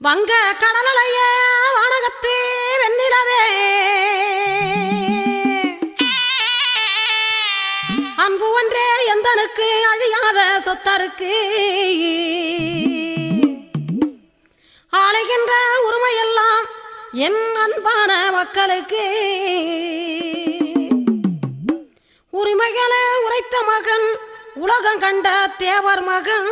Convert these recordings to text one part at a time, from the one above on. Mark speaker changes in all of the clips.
Speaker 1: வங்க கடலைய வானகத்து வெண்ணிலவே அன்பு ஒன்றே எந்தனுக்கு அழியாத சொத்தருக்கு ஆளைகின்ற உரிமையெல்லாம் என் அன்பான மக்களுக்கு உரிமைகளை உரைத்த மகன் உலகம் கண்ட தேவர் மகன்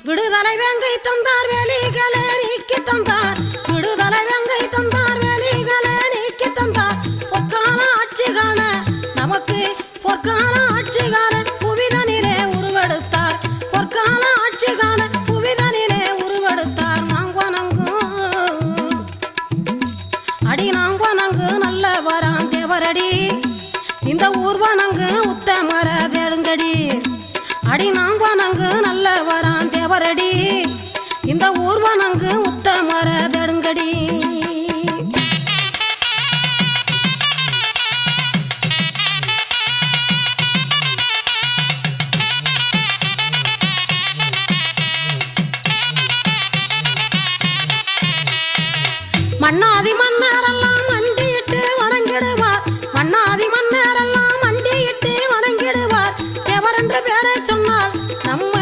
Speaker 1: விடுதலை வெங்கை தந்தார் வேலிகளை நீக்கி தந்தார் விடுதலை வெங்கை தந்தார் வேலிகளை நீக்கி தந்தார் பொற்கால ஆட்சி காண நமக்கு பொற்கால ஆட்சி காண புவிதனிலே உருவெடுத்தார் பொற்கால ஆட்சி காண புவிதனிலே உருவெடுத்தார் நாங்கனங்கும் அடி நாங்கனங்கு நல்ல வரான் தேவரடி இந்த ஊர்வனங்கு உத்தமர தேடுங்கடி அடி நாங்கனங்கு நல்ல வரான் தேவரடி இந்த ஊர்வனங்கு உத்தமர தேடுங்கடி மன்னாதி மன்னரெல்லாம் மண்டியிட்டு வணங்கிடுவார் மன்னாதி மன்னரெல்லாம் மண்டியிட்டு வணங்கிடுவார் தேவர் என்ற பேரை சொன்னால் நம்ம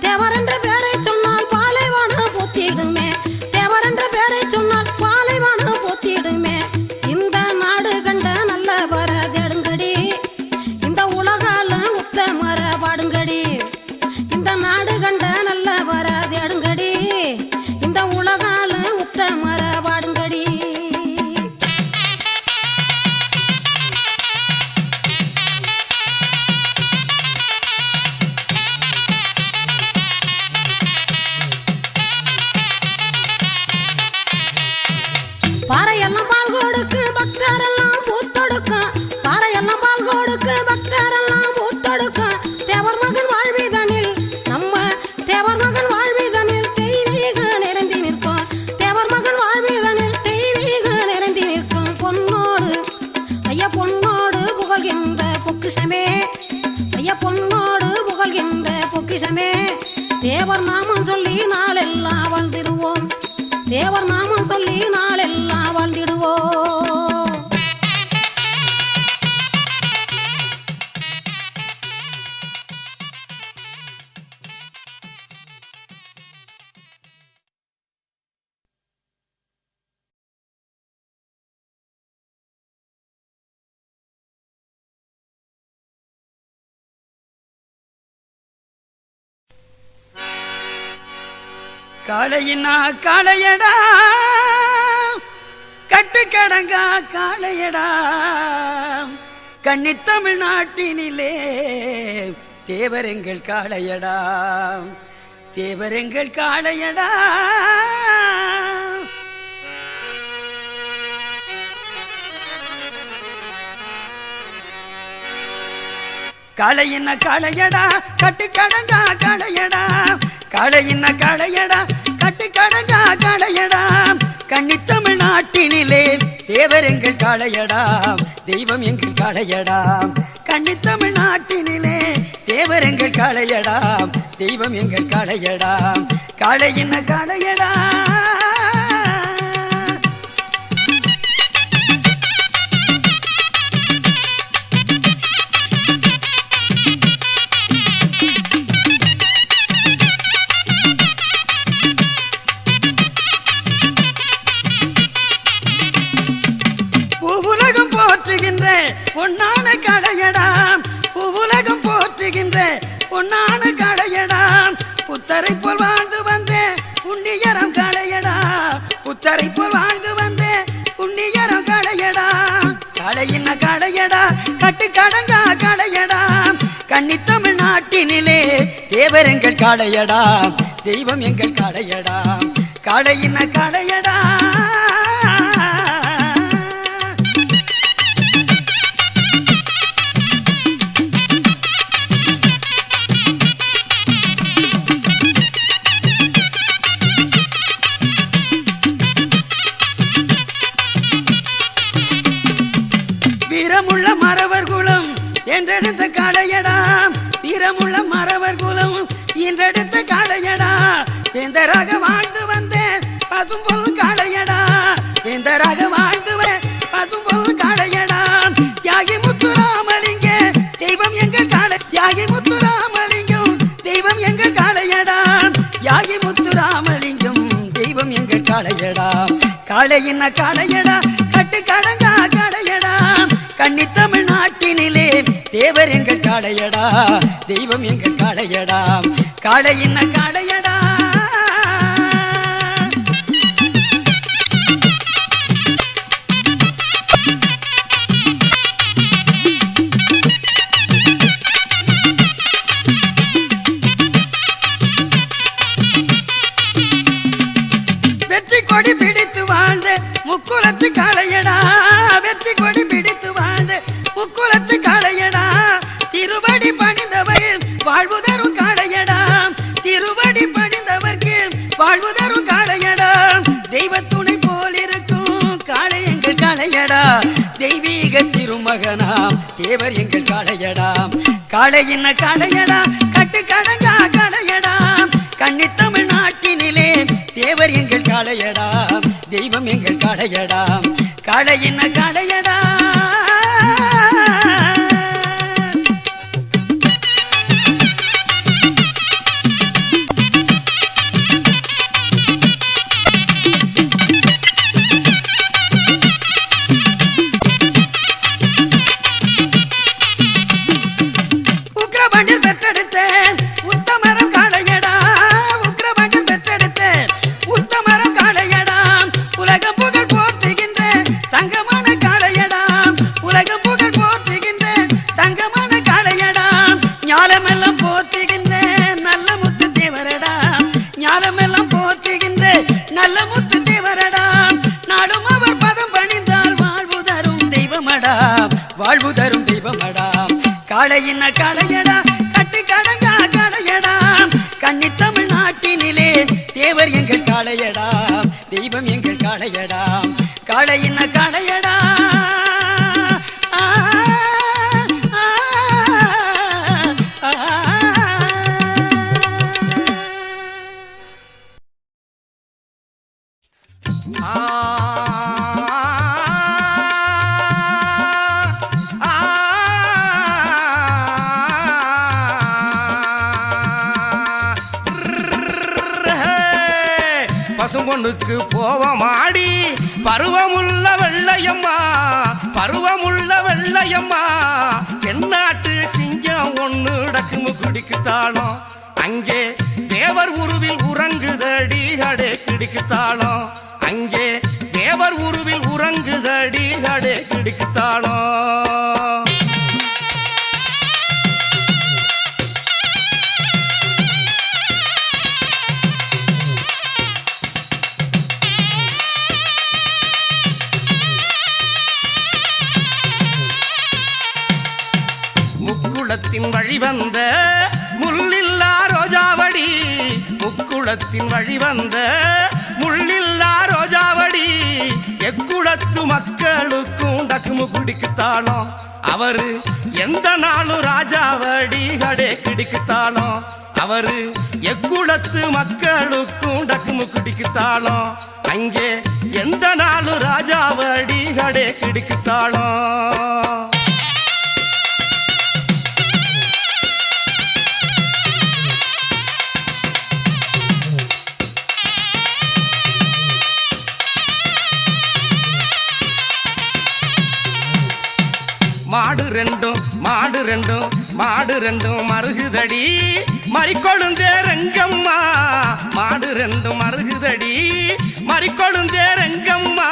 Speaker 1: தேவர் என்ற பேரை சொன்னால் பாலைவனம் போத்திடுமே தேவர் என்ற பேரை சொன்னால் பாலைவனம் போத்திடுமே இந்த நாடு கண்ட நல்ல வர தேடுங்கடி இந்த உலகால உத்தமர பாடுங்கடி இந்த நாடு கண்ட நல்ல வர தேடுங்கடி இந்த உலகால உத்தமர பாடுங்கடி பாறையெல்லாம் பால் கொடுக்கு பக்தரெல்லாம் பூத்தொடுக்கும் பாறையெல்லாம் பால் கொடுக்கு பக்தரெல்லாம் பூத்தொடுக்கும் தேவர் மகன் வாழ்விதனில் நம்ம தேவர் மகன் வாழ்விதனில் தெய்வீக நிறைந்தி நிற்கும் தேவர் மகன் வாழ்விதனில் தெய்வீக நிறைந்தி நிற்கும் பொன்னோடு ஐயா பொன்னோடு புகழ்கின்ற பொக்கிஷமே ஐயா பொன்னோடு புகழ்கின்ற பொக்கிஷமே தேவர் நாமம் சொல்லி நாளெல்லாம் வாழ்ந்திடுவோம் தேவர் நாமம் சொல்லி நாளெல்லாம் வாழ்ந்திடுவோம்
Speaker 2: காளையினா காளையடா கட்டுக்கடங்கா காளையடா கன்னி தமிழ்நாட்டினிலே தேவரெங்கள் காளையடா தேவரெங்கள் காளையடா காளையின காளையடா கட்டுக்கடங்கா காளையடா காளையின காளையடா கட்டுக்கடங்கா காளையடா கன்னி தமிழ்நாட்டினிலே தேவரெங்கள் காளையடா தெய்வம் எங்கள் காளையடா கன்னி தமிழ்நாட்டினிலே தேவரெங்கள் காளையடா தெய்வம் எங்கள் காளையடா காளையின காளையடா பொன்னான கடையடா உலகம் போற்றுகின்ற பொன்னான கடையடா புத்தரை போல் வாழ்ந்து வந்தே புண்ணியரம் கடையடா புத்தரை போல் வாழ்ந்து வந்தே புண்ணியரம் கடையடா கடையின கடையடா கட்டு கடங்கா கடையடா கன்னி தமிழ்நாட்டினிலே தேவரெங்கள் காளையடா தெய்வம் எங்கள் காளையடா கடையின கடையடா வீரமுள்ள மறவர் குலம் என்றெடுத்த காளையடா வீரமுள்ள மறவர் குலம் காளையின காளையடா கட்டு கடங்கா காளையடா கன்னி தமிழ்நாட்டினிலே தேவர் எங்கள் காளையடா தெய்வம் எங்கள் காளையடா காளையின காளையடா வெற்றி கொடி பிடித்து வாழ்ந்த முக்குலத்து காளையடா வெற்றி கொடி பிடித்து வாழ்ந்த முக்குலத்து காளையடா திருவடி பணிந்தவை வாழ்வு தரும் காளையடா திருவடி பணிந்தவர்க்கு வாழ்வு தரும் காளையடா தெய்வ துணை போல் இருக்கும் காளை எங்கள் காளையடா தெய்வீக திருமகனாம் தேவர் எங்கள் காளையடா காளையின காளையடா கட்டு கடங்கா காளையடா கன்னி தமிழ்நாட்டினிலே தேவர் எங்கள் காளையடா தெய்வம் எங்கள் காளையடா காளையின காளையடா உக்ரபாண்டில் பெற்றெடுத்த உத்தமரம் காளையடா உக்ரபாண்டில் பெற்றெடுத்த உத்தமரம் காளையடா உலகம் புகழ் போற்றுகின்ற தங்கமான காளையடா உலகம் புகழ் போற்றுகின்ற தங்கமான காளையடா ஞானமெல்லாம் போற்றுகின்ற நல்ல முத்து தேவரடா ஞானமெல்லாம் போற்றுகின்ற நல்ல முத்து தேவரடா நாடும் அவர் பதம் பணிந்தால் வாழ்வு தரும் தெய்வமடா வாழ்வு தரும் தெய்வமடா காளையின காளையடா கட்டு கடங்கா காளையடா கன்னி தமிழ்நாட்டினிலே தேவர் எங்கள் காளையடா தெய்வம் எங்கள் காளையடா காளையின காளையடா ஆ, ஆ, ஆ, ஆ.
Speaker 3: பசும்பொண்ணுக்கு போவமாடி பருவமுள்ள வெள்ளையம்மா பருவமுள்ள வெள்ளையம்மா தென்னாட்டு சிங்கம் ஒண்ணு டக்குமு குடிக்குத்தாளம் அங்கே தேவர் உருவில் உறங்குதடி அடே கிடிக்குத்தாளம் அங்கே தேவர் உருவில் உறங்குதடி அடே கிடிக்குத்தாளம் முக்குளத்தின் வழிவந்த முள்ளில்லா ரோஜாவடி முக்குளத்தின் வழிவந்த முள்ளில்லா ரோஜாவடி எக்குளத்து மக்களுக்கும் டக்குமு குடிக்குத்தாளம் அவரு எந்த நாளும் ராஜாவடி கடே கிடிக்குத்தாளம் அவரு எக்குளத்து மக்களுக்கும் டக்குமு குடிக்குத்தாளம் அங்கே எந்த நாளும் ராஜாவடி கடே கிடிக்குத்தாளம் மாடு ரெண்டும் மருகுதடி மறிக்கொழுந்தே ரெங்கம்மா மாடு ரெண்டும் மருகுதடி மறிக்கொழுந்தே ரெங்கம்மா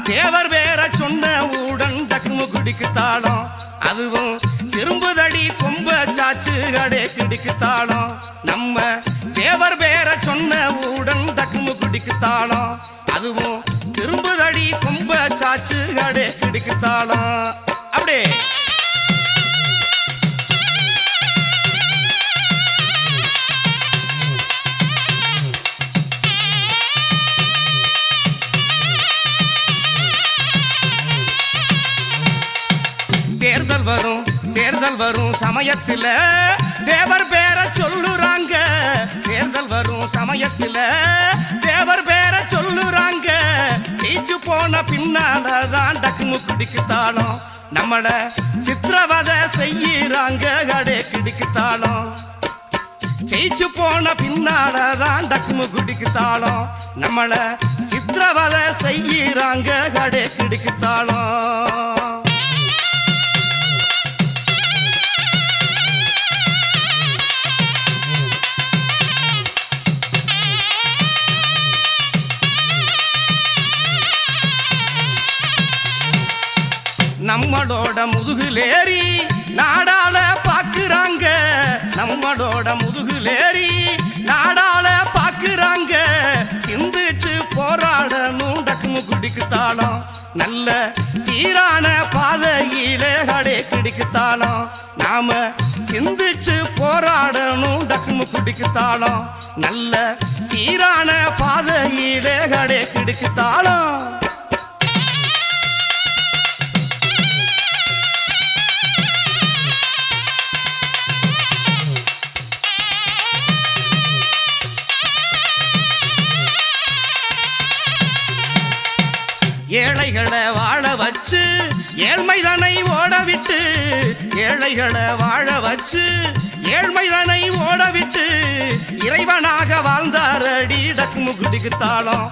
Speaker 3: தேவர் வேற சொன்ன ஊடன் டக்குமு குடிக்குத்தாளம் அதுவும் திரும்புதடி கொம்ப சாச்சு கடே கிடிக்குத்தாளம் நம்ம தேவர் வேற சொன்ன ஊடன் டக்குமு குடிக்குத்தாளம் அதுவும் திரும்புதடி கொம்ப சாச்சு கடே கிடிக்குத்தாளம் அப்படியே தேர்தல் வரும் சமயத்துல தேவர் பேர சொல்லுறாங்க தேர்தல் வரும் சமயத்துல தேவர் பேர சொல்லுறாங்க ஜெயிச்சு போன பின்னாலதான் டக்குமு குடிக்குத்தாளம் நம்மள சித்திரவதை செய்யறாங்க கடே கிடிக்குத்தாளம் ஜெயிச்சு போன பின்னாலதான் டக்குமு குடிக்குத்தாளம் நம்மள சித்திர சித்திரவதை செய்யறாங்க கடை கிடுக்குத்தாளம். நம்மளோட முதுகுலேறி நாடாள பாக்குறாங்க, நம்மளோட முதுகுலேறி நாடாள பாக்குறாங்க. சிந்திச்சு போராடணும் டக்குமு குடிக்குத்தாளம். நல்ல சீரான பாதையிலே கடை கிடிக்குத்தாளம். நாம சிந்திச்சு போராடணும் டக்குமு குடிக்குத்தாளம். நல்ல சீரான பாதையிலே கடை கிடிக்குத்தாளம். ஏழைகளை வாழ வச்சு ஏழ்மைதனை ஓடவிட்டு, ஏழைகளை வாழ வச்சு ஏழ்மைதனை ஓடவிட்டு இறைவனாக வாழ்ந்தாரடி டக்குமு குடிக்குத்தாளம்.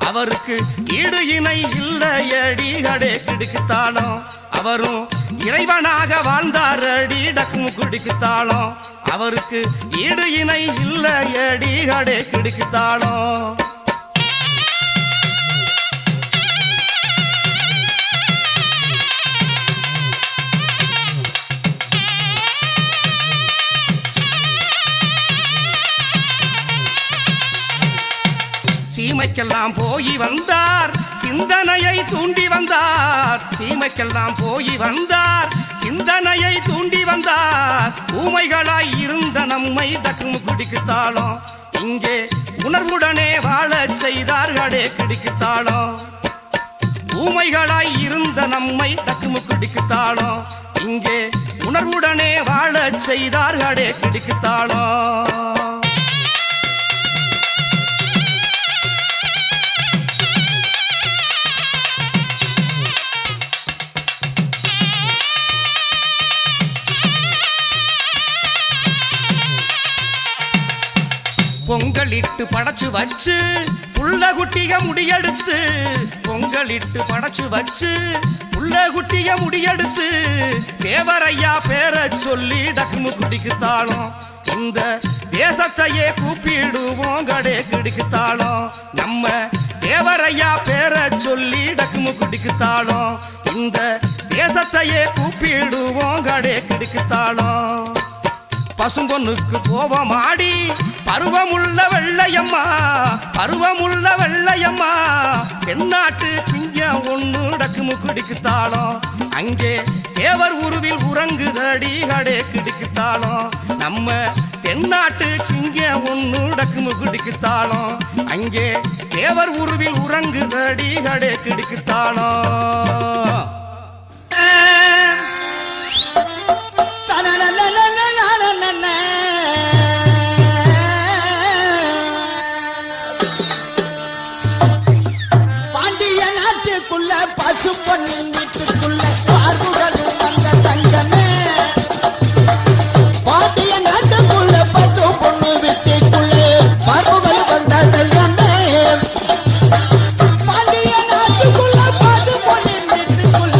Speaker 3: அவருக்கு ஈடு இணை இல்லையடி கடை கிடுக்குத்தாளம். அவரும் இறைவனாக வாழ்ந்தாரடி டக்குமு குடிக்குத்தாளம். அவருக்கு ஈடு இணை இல்லையடி கடை கிடுக்குத்தாளம். சீமைக்கெல்லாம் போய் வந்தார் சிந்தனையை தூண்டி வந்தார். சீமைக்கெல்லாம் போய் வந்தார் சிந்தனையை தூண்டி வந்தார். ஊமைகளாய் இருந்த நம்மை டக்குமு குடிக்குத்தாளம். இங்கே உணர்வுடனே வாழச் செய்தார் கடை கிடிக்குத்தாளம். ஊமைகளாய் இருந்த நம்மை டக்குமு குடிக்குத்தாளம். இங்கே உணர்வுடனே வாழச் செய்தார் கடை கிடிக்குத்தாளம். பொங்கலிட்டு படைச்சு வச்சு புள்ள குட்டிய முடியெடுத்து, பொங்கலிட்டு படைச்சு வச்சு புள்ள குட்டிய முடியெடுத்து தேவரையா பேரை சொல்லி டக்குமு குடிக்குத்தாளம். இந்த தேசத்தையே கூப்பிடுவோம் கடை கிடுக்குத்தாளம். நம்ம தேவரையா பேரை சொல்லி டக்குமு குடிக்குத்தாளம். இந்த தேசத்தையே கூப்பிடுவோம் கடை கிடுக்குத்தாளம். பசும்பொன்னுக்கு போவமாடி பருவமுள்ள வெள்ளையம்மா, பருவமுள்ள வெள்ளையம்மா. தென்னாட்டு சிங்கம் ஒண்ணு டக்குமு குடிக்குத்தாளம். அங்கே தேவர் உருவில் உறங்குதடி கடை கிடுக்குத்தாளம். நம்ம தென்னாட்டு சிங்கம் ஒண்ணு டக்குமு குடிக்குத்தாளம். அங்கே தேவர் உருவில் உறங்குதடி கடை கிடுக்குத்தாளம்.
Speaker 2: பாண்டிய நாட்டுக்குள்ள பசு பொண்ணின் வீட்டுக்குள்ள பார்வுகளும் வந்த தங்கமே. பாண்டிய நாட்டுக்குள்ள பசு பொண்ணு வீட்டுக்குள்ள பார்வுகள் வந்த தங்கமே. பாண்டிய நாட்டுக்குள்ள பசு பொண்ணின் வீட்டுக்குள்ள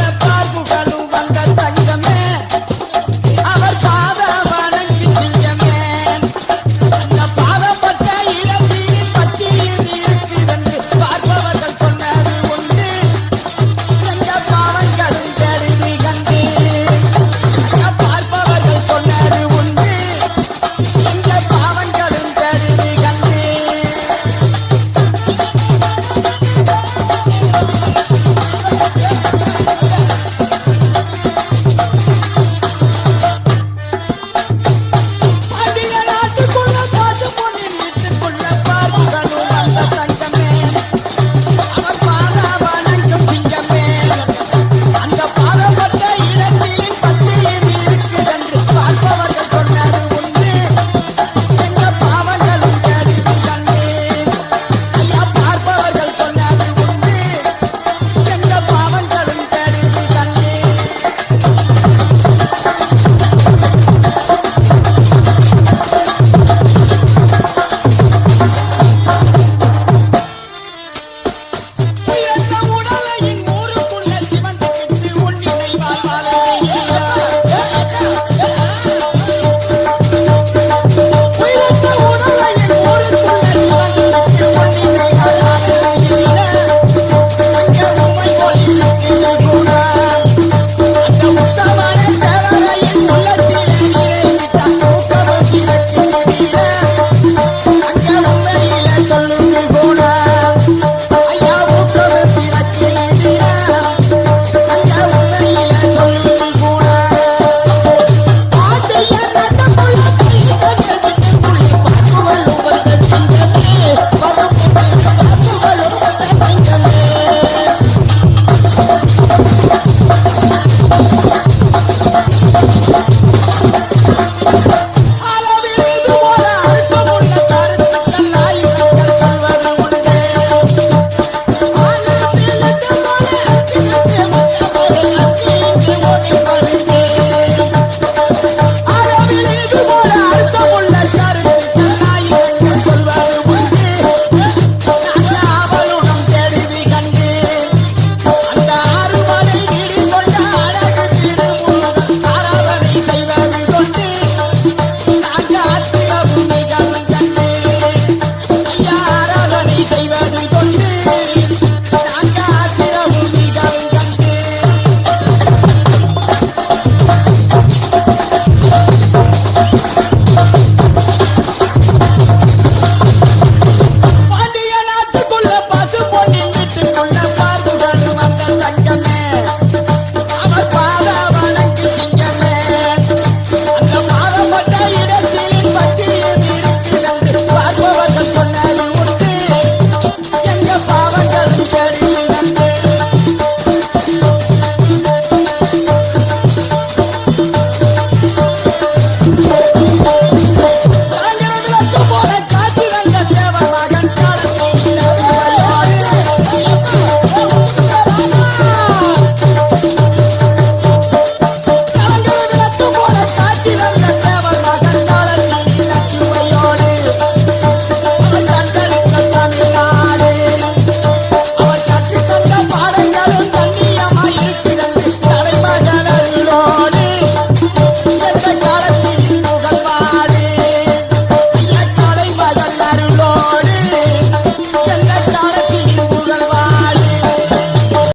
Speaker 2: வல்லாருள்